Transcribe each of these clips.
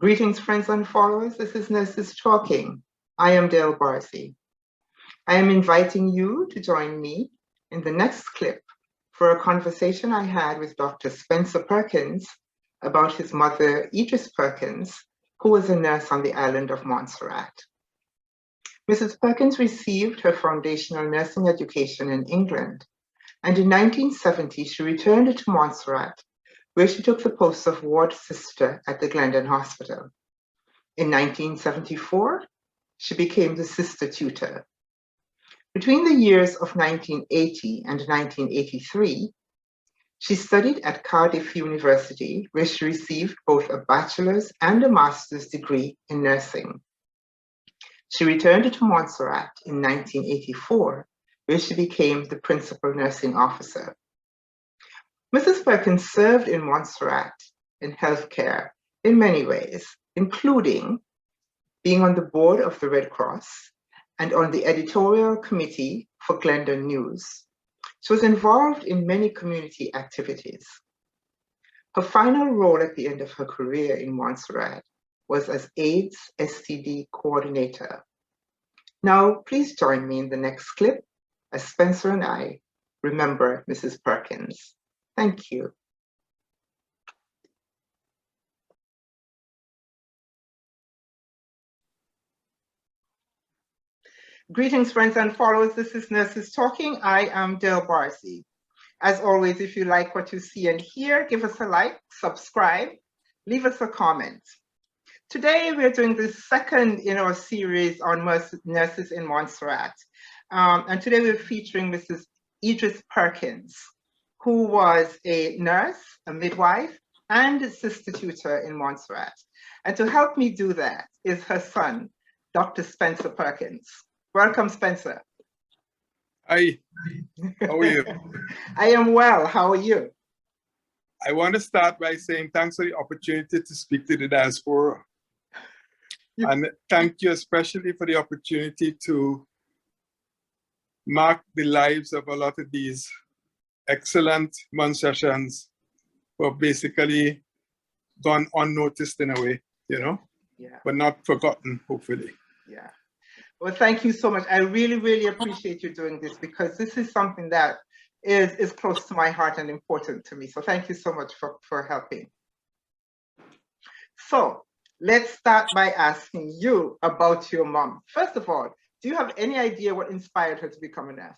Greetings, friends and followers. This is Nurses Talking. I am Dale Barcy. I am inviting you to join me in the next clip for a conversation I had with Dr. Spencer Perkins about his mother, Edrisse Perkins, who was a nurse on the island of Montserrat. Mrs. Perkins received her foundational nursing education in England, and in 1970 she returned to Montserrat, where she took the post of ward sister at the Glendon Hospital. In 1974, she became the sister tutor. Between the years of 1980 and 1983, she studied at Cardiff University, where she received both a bachelor's and a master's degree in nursing. She returned to Montserrat in 1984, where she became the principal nursing officer. Mrs. Perkins served in Montserrat in healthcare in many ways, including being on the board of the Red Cross and on the editorial committee for Glendon News. She was involved in many community activities. Her final role at the end of her career in Montserrat was as AIDS STD coordinator. Now, please join me in the next clip as Spencer and I remember Mrs. Perkins. Thank you. Greetings, friends and followers. This is Nurses Talking. I am Dale Barcy. As always, if you like what you see and hear, give us a like, subscribe, leave us a comment. Today, we're doing the second in our series on nurses in Montserrat. And today we're featuring Mrs. Edrisse Perkins, who was a nurse, a midwife, and a sister tutor in Montserrat. And to help me do that is her son, Dr. Spencer Perkins. Welcome, Spencer. Hi, how are you? I am well, how are you? I want to start by saying thanks for the opportunity to speak to the diaspora. And thank you especially for the opportunity to mark the lives of a lot of these excellent Montserratians who have basically gone unnoticed in a way, you know, but not forgotten, hopefully. Yeah. Well, thank you so much. I really, really appreciate you doing this because this is something that is close to my heart and important to me. So thank you so much for helping. So let's start by asking you about your mom. First of all, do you have any idea what inspired her to become a nurse?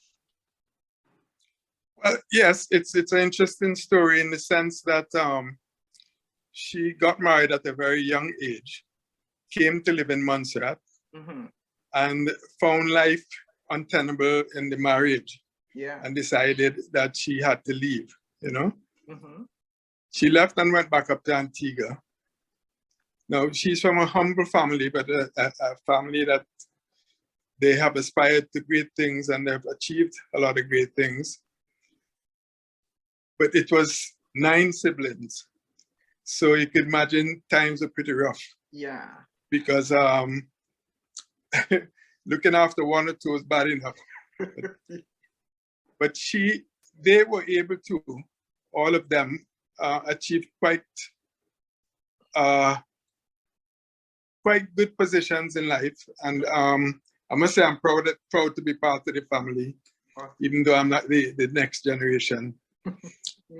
Well, yes, it's an interesting story in the sense that she got married at a very young age, came to live in Montserrat, and found life untenable in the marriage, and decided that she had to leave, you know? She left and went back up to Antigua. Now, she's from a humble family, but a family that they have aspired to great things and they've achieved a lot of great things. But it was 9 siblings. So you could imagine times were pretty rough. Yeah. Because looking after 1 or 2 was bad enough. But they were able to, all of them, achieve quite good positions in life. And I must say I'm proud to be part of the family, even though I'm not the next generation.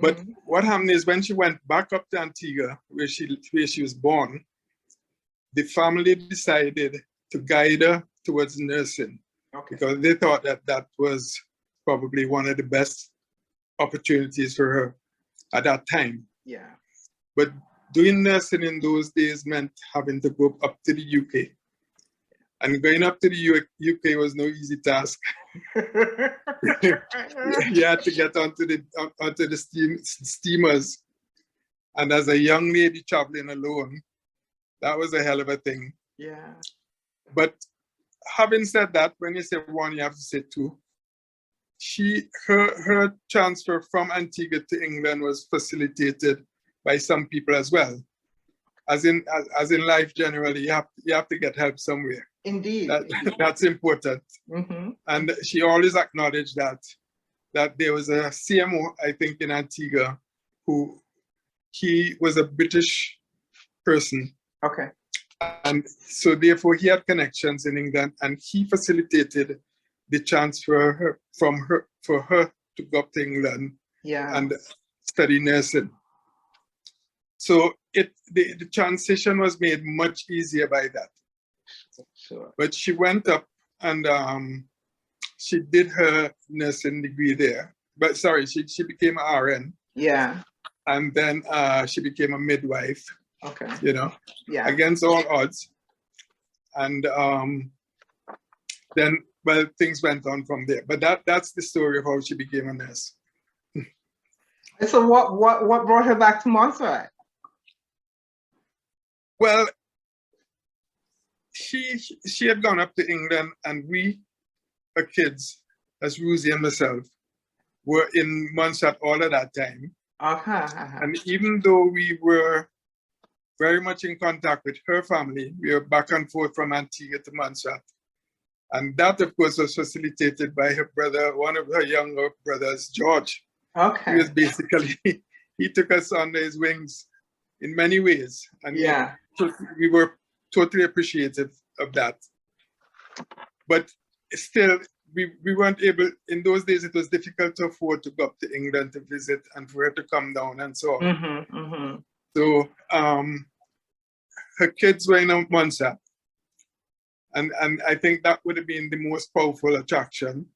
But what happened is when she went back up to Antigua, where she was born, the family decided to guide her towards nursing, because they thought that was probably one of the best opportunities for her at that time. Yeah. But doing nursing in those days meant having to go up to the UK. And going up to the UK was no easy task. You had to get onto the steamers. And as a young lady traveling alone, that was a hell of a thing. Yeah. But having said that, when you say 1, you have to say 2. Her transfer from Antigua to England was facilitated by some people as well. As in life generally, you have to get help somewhere. Indeed. That's important. And she always acknowledged that there was a CMO, I think, in Antigua, he was a British person, Okay. And so therefore he had connections in England, and he facilitated the transfer for her to go up to England and study nursing. So the transition was made much easier by that. Sure. But she went up and she did her nursing degree there. But sorry, she became an RN. Yeah. And then she became a midwife. Okay. You know, yeah, against all odds. And then, well, things went on from there. But that's the story of how she became a nurse. So what brought her back to Montserrat? Well, she had gone up to England, and we, her kids, as Ruzy and myself, were in Montserrat all of that time. And even though we were very much in contact with her family, we were back and forth from Antigua to Montserrat. And that, of course, was facilitated by her brother, one of her younger brothers, George. Okay. He was basically, he took us under his wings in many ways. And we were totally appreciative of that. But still, we weren't able, in those days, it was difficult to afford to go up to England to visit and for her to come down and so on. So her kids were in Montserrat. And I think that would have been the most powerful attraction.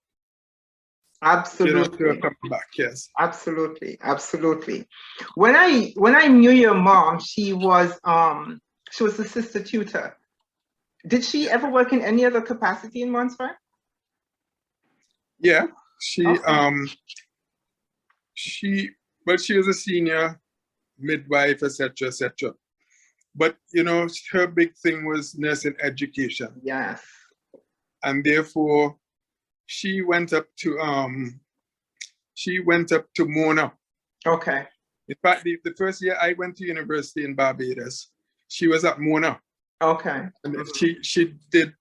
Absolutely. To her coming back, yes. Absolutely, absolutely. When I knew your mom, she was a sister tutor. Did she ever work in any other capacity in Montserrat? Yeah, she was a senior midwife, etc., etc. But her big thing was nursing education. Yes. And therefore, she went up to Mona. Okay. In fact, the first year I went to university in Barbados, she was at Mona. Okay. And she did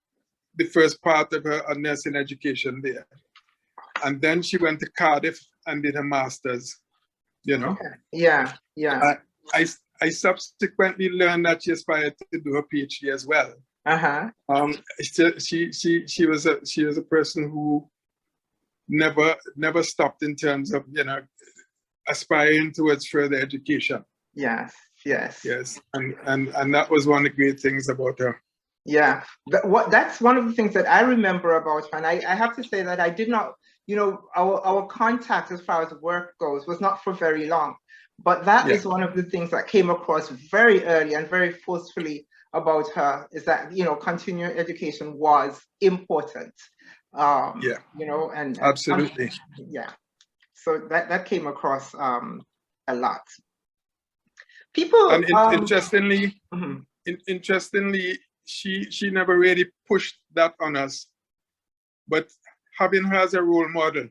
the first part of her nursing education there. And then she went to Cardiff and did her master's, Okay. Yeah, yeah. I subsequently learned that she aspired to do her PhD as well. She was a person who never stopped in terms of aspiring towards further education. Yes. And that was one of the great things about her. Yeah, that's one of the things that I remember about her. And I have to say that I did not, our contact as far as work goes was not for very long. But that is one of the things that came across very early and very forcefully about her, is that, continuing education was important. And absolutely. So that came across a lot. People interestingly, she never really pushed that on us, but having her as a role model,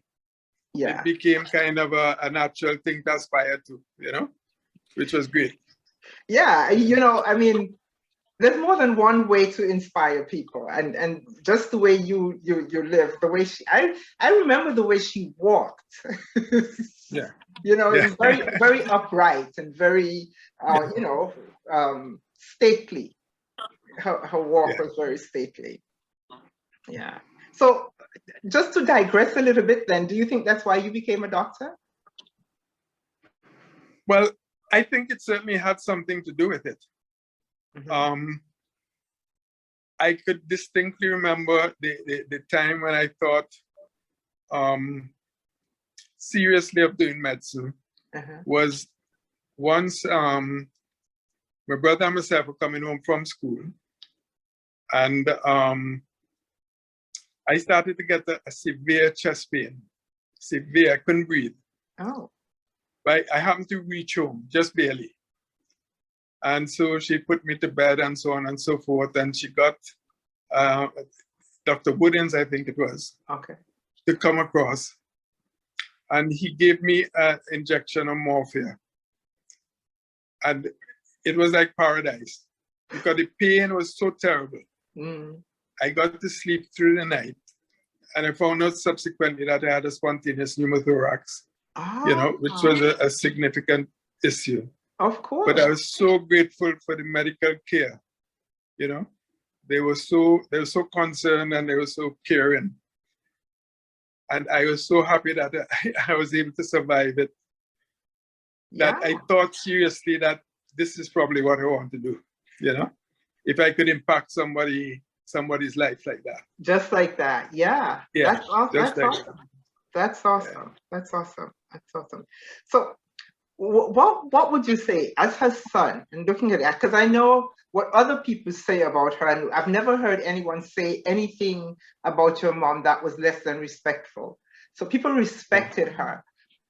it became kind of a natural thing to aspire to, which was great. Yeah, I mean, there's more than one way to inspire people, and just the way you live, the way I remember the way she walked. Yeah. It was very, very upright and very, stately. Her walk was very stately. Yeah. So just to digress a little bit then, do you think that's why you became a doctor? Well, I think it certainly had something to do with it. I could distinctly remember the time when I thought seriously of doing medicine was once my brother and myself were coming home from school, and I started to get a severe chest pain. Severe, I couldn't breathe. Oh. But I happened to reach home, just barely. And so she put me to bed and so on and so forth. And she got Dr. Woodens, I think it was, to come across. And he gave me an injection of morphine. And it was like paradise, because the pain was so terrible. I got to sleep through the night, and I found out subsequently that I had a spontaneous pneumothorax, which was a significant issue. Of course. But I was so grateful for the medical care you know. They were so concerned and they were so caring. And I was so happy that I was able to survive it. That I thought seriously that this is probably what I want to do, you know, if I could impact somebody's life like that. Just like that, yeah. That's awesome. That's awesome. That's awesome. That's awesome. So, what would you say as her son? And looking at that, because I know what other people say about her, and I've never heard anyone say anything about your mom that was less than respectful. So people respected her.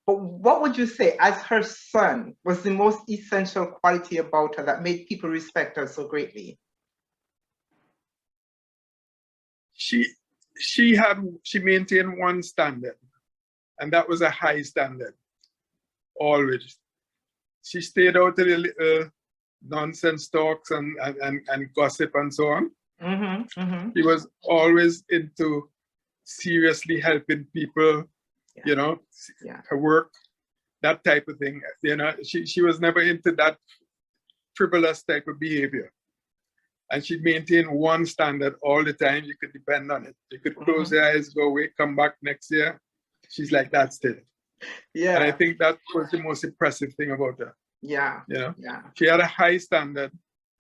But what would you say, as her son, was the most essential quality about her that made people respect her so greatly? She maintained one standard, and that was a high standard, always. She stayed out of the little nonsense talks and gossip and so on. She was always into seriously helping people, you know, her work, that type of thing. You know, she was never into that frivolous type of behavior. And she maintained one standard all the time. You could depend on it. You could close your eyes, go away, come back next year. She's like that still. Yeah. And I think that was the most impressive thing about her. Yeah. You know? Yeah. She had a high standard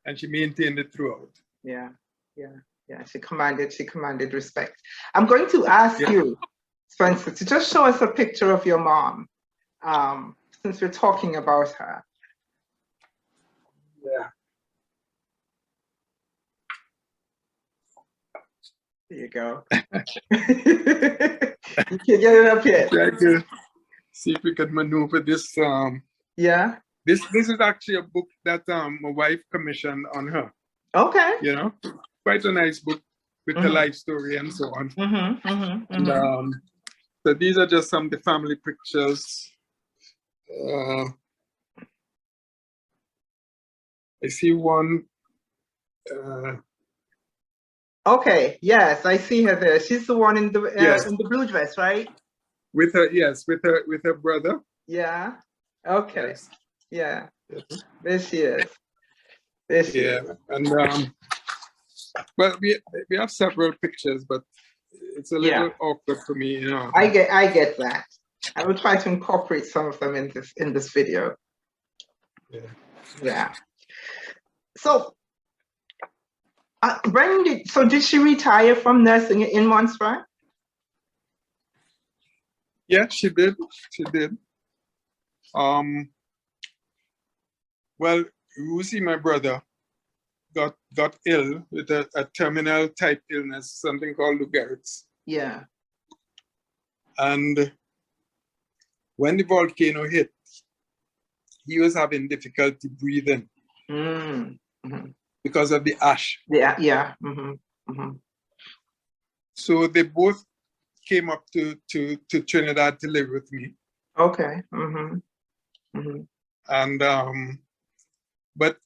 and she maintained it throughout. Yeah. Yeah. Yeah. She commanded respect. I'm going to ask you, Spencer, to just show us a picture of your mom, since we're talking about her. Yeah. There you go. You can get it up here. Try to see if we can maneuver this. Yeah. This is actually a book that my wife commissioned on her. Okay. You know, quite a nice book with the life story and so on. And, so these are just some of the family pictures. I see one. Okay. Yes, I see her there. She's the one in the in the blue dress, right? With her, yes, with her brother. Yeah. Okay. Yes. Yeah. There she is. There she is. And well, we have several pictures, but it's a little awkward for me, you know. I get that. I will try to incorporate some of them in this video. Yeah. Yeah. So, Brendan, did she retire from nursing in Montserrat? Yeah, she did. She did. Well, Rusi, my brother, got ill with a terminal type illness, something called Lou Gehrig's. Yeah. And when the volcano hit, he was having difficulty breathing because of the ash. Yeah. So they both came up to Trinidad to live with me. Okay. And but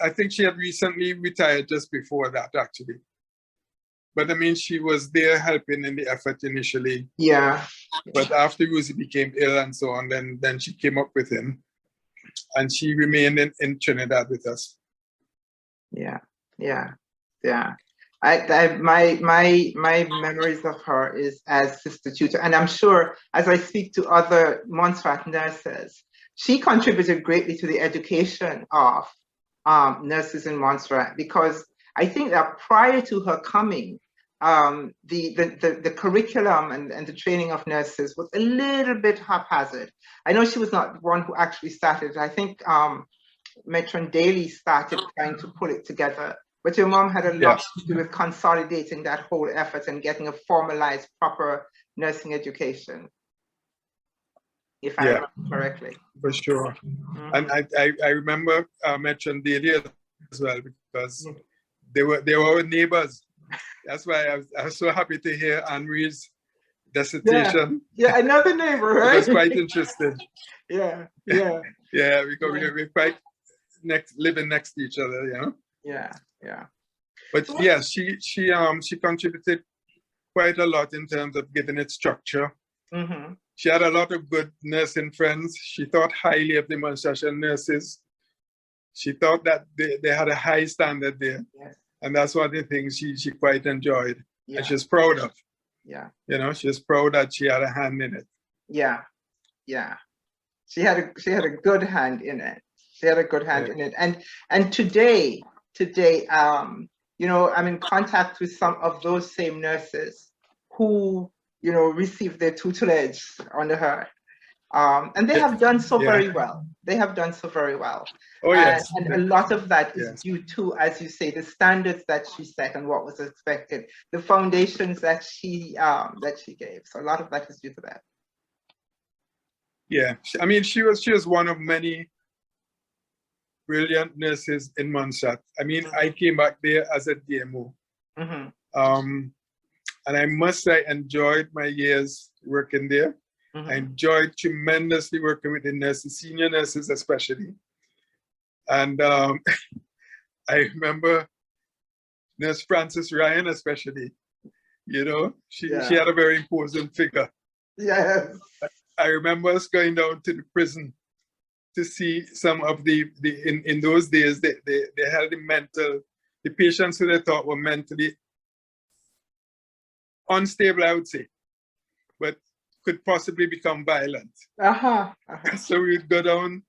I think she had recently retired just before that, actually. But I mean, she was there helping in the effort initially. Yeah. But after Rusi became ill and so on, then she came up with him, and she remained in Trinidad with us. Yeah. My memories of her is as Sister Tutor, and I'm sure as I speak to other Montserrat nurses, she contributed greatly to the education of nurses in Montserrat, because I think that prior to her coming, the curriculum and the training of nurses was a little bit haphazard. I know she was not the one who actually started. I think Matron Daly started trying to pull it together. But your mom had a lot to do with consolidating that whole effort and getting a formalized, proper nursing education, if I remember correctly. For sure. And I remember Matron Daly as well, because they were our neighbors. That's why I was so happy to hear Anne-Marie's dissertation. Yeah, another neighbor, right? It was quite interesting. Yeah, because we're quite living next to each other, you know. Yeah. But yeah, she contributed quite a lot in terms of giving it structure. She had a lot of good nursing friends. She thought highly of the Montserrat nurses. she thought that they had a high standard there. Yes. And that's one of the things she quite enjoyed. Yeah. And she's proud of. Yeah. You know, she's proud that she had a hand in it. Yeah. Yeah. She had a good hand in it. She had a good hand in it. And today, you know, I'm in contact with some of those same nurses who, you know, received their tutelage under her. And they have done so very well. They have done so very well. Oh, yes. And a lot of that is due to, as you say, the standards that she set and what was expected, the foundations that she gave. So a lot of that is due to that. Yeah, I mean, she was one of many brilliant nurses in Montserrat. I mean, I came back there as a DMO. And I must say, I enjoyed my years working there. I enjoyed tremendously working with the nurses, senior nurses especially. And I remember Nurse Frances Ryan especially, you know, she had a very imposing figure. Yes. I remember us going down to the prison to see some of in those days, they had the patients who they thought were mentally unstable, I would say, but could possibly become violent. So we'd go down,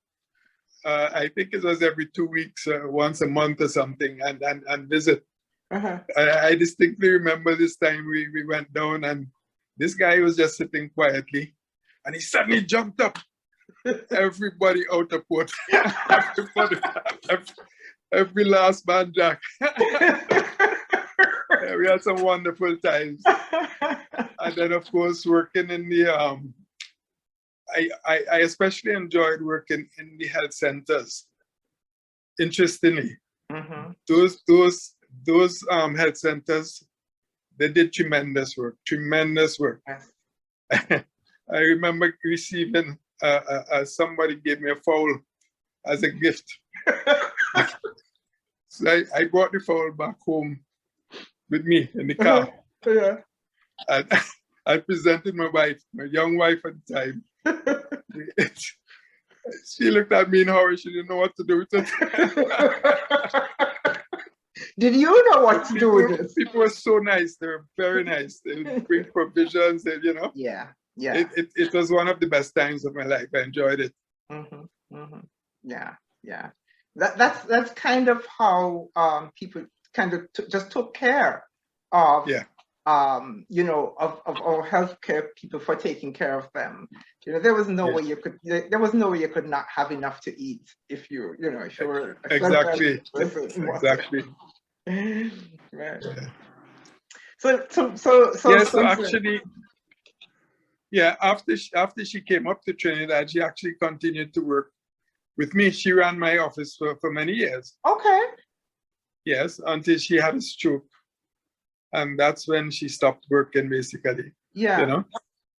I think it was every 2 weeks, once a month or something, and visit. I distinctly remember this time we went down and this guy was just sitting quietly and he suddenly jumped up. Everybody out of port. every last man jack. We had some wonderful times. And then of course working in the I especially enjoyed working in the health centers. Interestingly, those health centers, they did tremendous work. I remember receiving somebody gave me a fowl as a gift. So I brought the fowl back home with me in the car. And I presented my wife, my young wife at the time. She looked at me in horror. She didn't know what to do with it. Did you know what to do with it? People were so nice. They were very nice. They would bring provisions, and, you know. Yeah. It was one of the best times of my life. I enjoyed it. Yeah. That's kind of how people kind of just took care of you know, of our healthcare people for taking care of them. You know, there was no way you could not have enough to eat if you know, if you were exactly. Right. So actually, yeah, after she came up to Trinidad, she actually continued to work with me. She ran my office for many years. Okay. Yes, until she had a stroke. And that's when she stopped working, basically. Yeah. You know?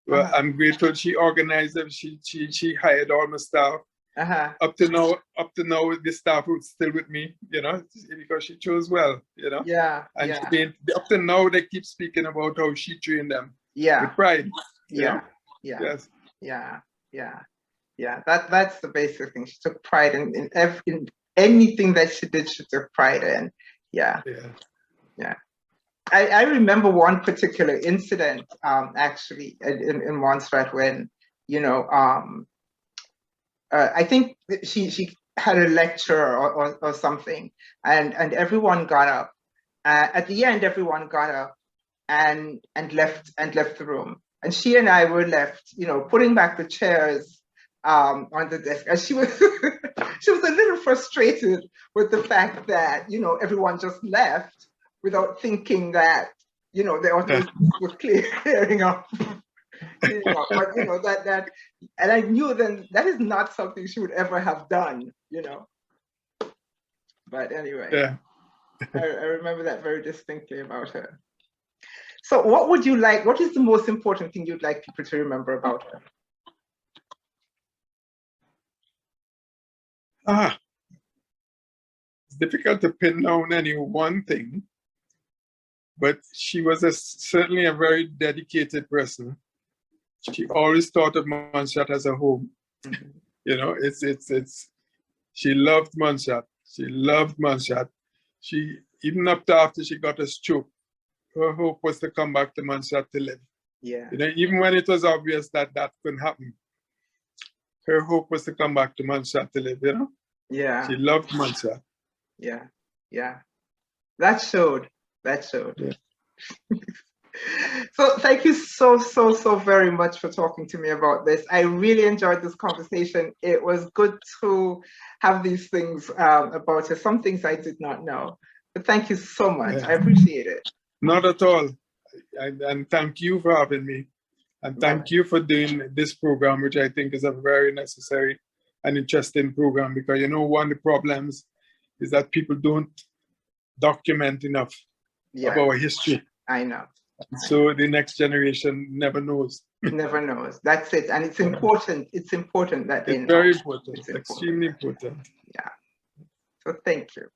Well, I'm grateful she organized them. She hired all my staff. Up to now, the staff was still with me, you know, because she chose well, you know. Yeah. And up to now, they keep speaking about how she trained them. Yeah. With pride. Yeah. Yes. Yeah. That's the basic thing. She took pride in anything that she did. She took pride in. Yeah. I remember one particular incident, actually, in Montserrat when, you know, I think she had a lecture or something, and everyone got up. At the end, everyone got up and left the room, and she and I were left, you know, putting back the chairs on the desk, and she was she was a little frustrated with the fact that, you know, everyone just left without thinking that, you know, they were clearing up. You know, but you know that, and I knew then that is not something she would ever have done, you know. But anyway, I remember that very distinctly about her. So, what is the most important thing you'd like people to remember about her? It's difficult to pin down any one thing, but she was certainly a very dedicated person. She always thought of Montserrat as a home. You know, she loved Montserrat. She loved Montserrat. She, even up to after she got a stroke, her hope was to come back to Montserrat to live. Yeah. You know, even when it was obvious that that couldn't happen, her hope was to come back to Montserrat to live, you know? Yeah. She loved Montserrat. Yeah. Yeah. That showed. That showed. Yeah. So thank you so very much for talking to me about this. I really enjoyed this conversation. It was good to have these things about her, some things I did not know. But thank you so much. Yeah. I appreciate it. Not at all. And thank you for having me. And thank you for doing this program, which I think is a very necessary and interesting program, because, you know, one of the problems is that people don't document enough of our history. I know. So the next generation never knows. Never knows. That's it. And it's important. It's important that they know. It's very important. It's extremely important. Yeah. So thank you.